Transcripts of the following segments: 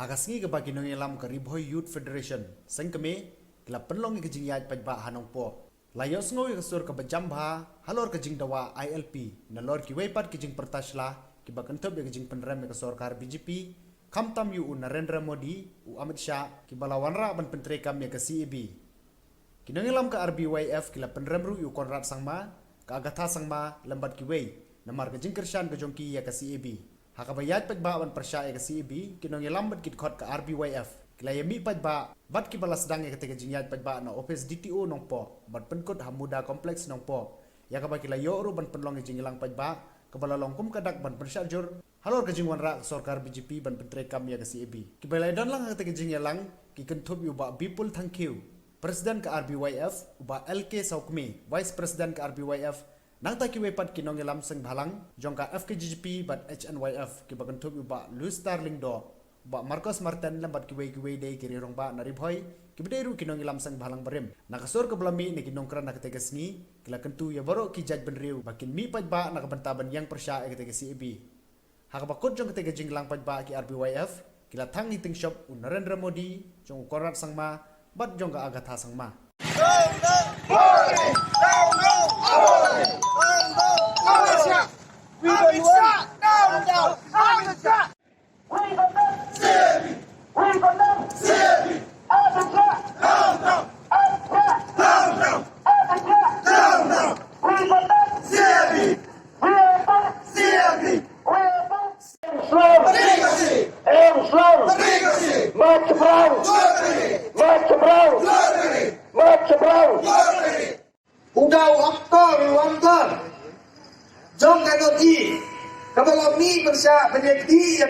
Hagasngi ke bagi nong elam ke Riboy Youth Federation sengkeme kila penlong ke jingyat pajba hanong po. Layos ngoi ke sur ke bajamba halor ke jing dawa ILP nalor ki wepat ke jing pertasla ki bakentop ke jing penrem ke sorkar BJP kamtam yu Narendra Modi u Amit Shah ki balawanra ban pentre kam ke CEB. Kinong elam ke RBYF kila penrem ru yu Konrad Sangma ke Agatha Sangma lembat ki wei namar ke jing kershan ke jongki ya ke CEB. Hakabayat pajba ban persya ke CEB kinong elam bat kit khot ke RBYF kila yami pajba bat ki balas dang ke tege jingyat pajba na office DTO nong po bat penkot hamuda kompleks nong po ya ka kila yo ru ban penlong jingilang pajba ke balalong kum kadak ban persya jur halor ke jingwan ra sorkar BJP ban pentre kam ya ke CEB ki balai dan lang ke tege jingyalang ki kentup yu ba bipul thank you Presiden ke RBYF uba LK Saukmi Vice Presiden ke RBYF nang ta ki wepat kinong elam seng balang jongka FKGGP bat HNYF ki bagentup uba Louis Starling do ba Marcos Martin lambat ki wei dei kiri rong ba naribhoy ki bederu kinong elam seng balang berim nakasor ke belami ni kinong kran nak tegasni kila kentu ya baro ki jaj benriu bakin mi pajba nak bentaban yang persya ke tege CEB hakabakot jong ke tege jinglang pajba ki RBYF kila thang hiting shop u Narendra Modi jong Konrad Sangma bat jong ka Agatha Sangma Udau aktor jom kanoti kalau ni persya penyakti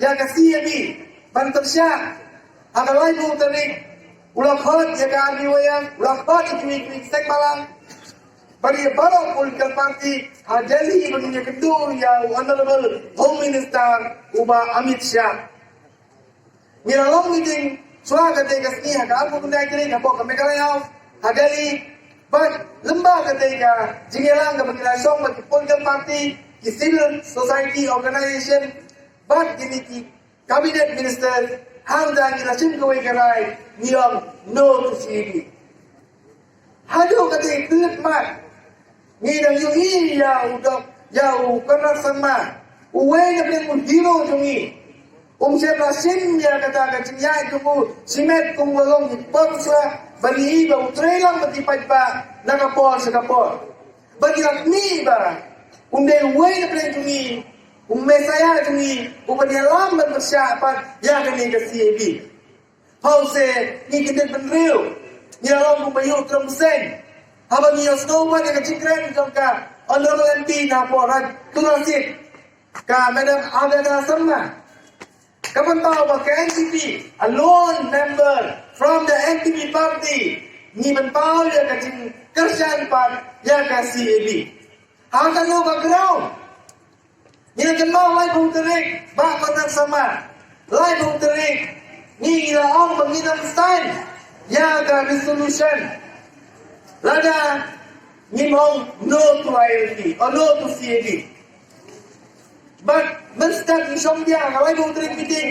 ya ka CEB ban persya agalai bu terik ulang khot ya ka wayang ulang khot ki sek balang bagi barang political party hajali bagi kedua ya honorable home minister uba Amit Shah miralong meeting swaga te kasni ka apu kundai kini ka pok Meghalaya hajali but lembaga ketika jingelang ke menilai song bagi political party, di civil society organization, but gini ki cabinet minister handa ngira sim ko ikarai niyang no to CEB. Hado ketika kulit mat ngidang yu iya udok yau Konrad Sangma uwe na pin hero jungi siapa sim ya kata jingyai kumu simet kum walong di ponsla bagi iba utrelang bagi pajba nakapol sa kapol bagi lakni ba unde way na plan tungi mesaya tungi upanialam ban bersyapat ya kani ke CEB pause ni kita benriu ni alam kumayu tromsen habang iyo snowman yang cikren jongka honorable MP na porat tulasit ka Madam Agatha Sangma kapan tahu ba ka NCP a lone member from the NPP party ni mentau ya ka jing kersan pat ya ka CEB hanggang no background ni kan mau lai bung terik ba Konrad Sangma lai bung terik ni ilaong banginang stand ya ka resolution lada ni mong no to ILP or no to CEB but menstart ni dia kalau ibu terik meeting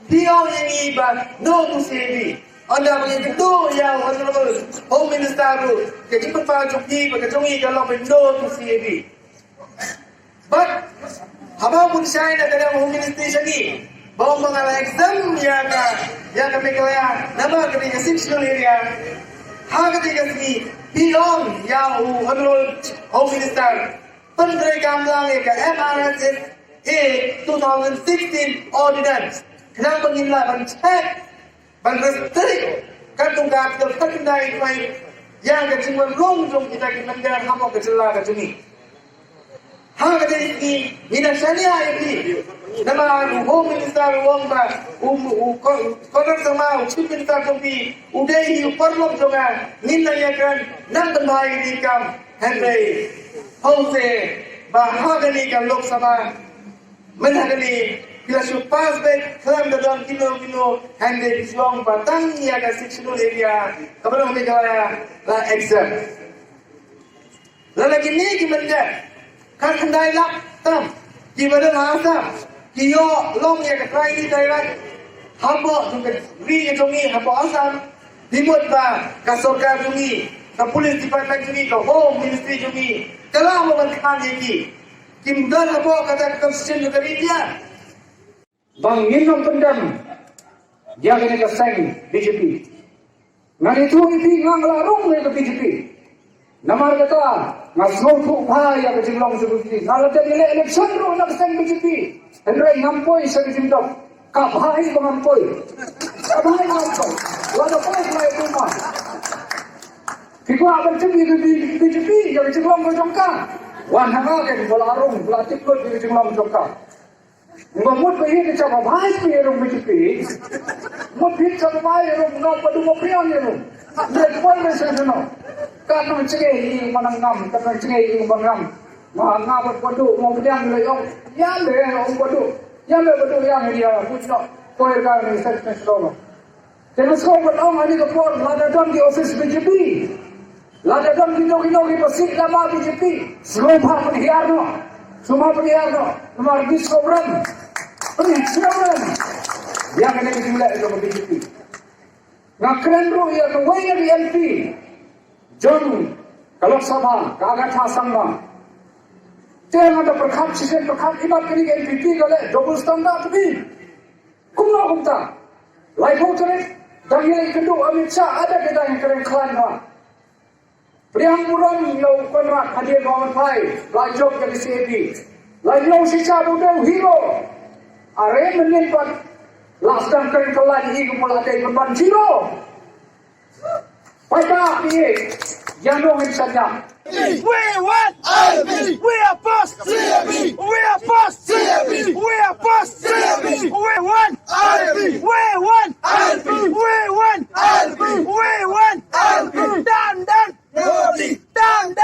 dia yang iba no to CEB anda punya itu yang honorable home minister tu jadi perpajuki berkejongi kalau no to CEB but habang pun saya nak ada home minister lagi bawa mengalah exam yang kami kaya nama ketika sectional area hak ketika sini beyond yang honorable home minister penteri kamlang ke MRSS 2016 ordinance kenapa penginlah mencek restrict kantungan terkendai baik yang kecimpan longjong kita menjaga hamba kecelah kecuni hal ini ina syariah ini nama home minister wongba Konrad Sangma chief minister topi udai perlu jongan ninayakan nan benai di kam Henry Hose bahagani kam Lok Sabha menghadiri bila supas baik kelam dalam kilo handle bislong batang ya ke sectional area kepada Meghalaya la exam lalagi ni gimana kan kendai lap tam gimana bahasa Kio long ya ke try ni Thailand hamba juga ri jongi hamba asam dimut ba ka sarkar jongi ka police department jongi ka home ministry jongi kala mo man kan yeki kimdan hamba kata constitution juga India bang minum pendam dia kena keseng BJP ngan itu ngang larung ke BJP namar kata ngasong tu bahaya ke jimlong seperti kalau dia election ro nak keseng BJP Henry ngampoi sa jimdok kabahai mengampoi kabahai mengampoi wala pa may rumah Kiko abang cumi di BJP yang jimlong jongka wan hanga ke balarong plastik ko di jimlong jongka Ngomot ko yun sa babae ko yung BJP Mutip sa babae yung mga padumopriyan yung Nagpon na siya no Kanong sige yung mananggam Kanong sige yung mananggam Mga ngabot padu Mga bilang nila yung Yan le yung padu Yan le padu yang dia Puto Koyer ka ng section solo Tenus ko patong ani ko po Ladadam di office BJP Ladadam gino-gino pasik lama BJP Sumpa penihiyarno Sumpa penihiyarno Nomor diskobran Penihiyarno Yang kena dijumlah itu ke BJP Ngakren ro ya ke waya di LP John Kalau Sabha Kagat Hasangma Tiang ada perkhab sisen perkhab ibat kini ke LPP kale double standard tapi Kumna kumta Lai ho kare Dan yang kedua Amit Shah ada kita yang keren klan ha Priang buron Lau konrak hadir kawan pai Lai job ke CAP Lai lau sisa budau hero Are menimpat Last time kering kelan ini kemulatai korban zero. Pada ini yang nongin saja. We want ILP. We are past CAB. We are past CAB. We are past CAB. We want ILP. We want ILP. We want ILP. We want ILP. Dan. Modi. Dan.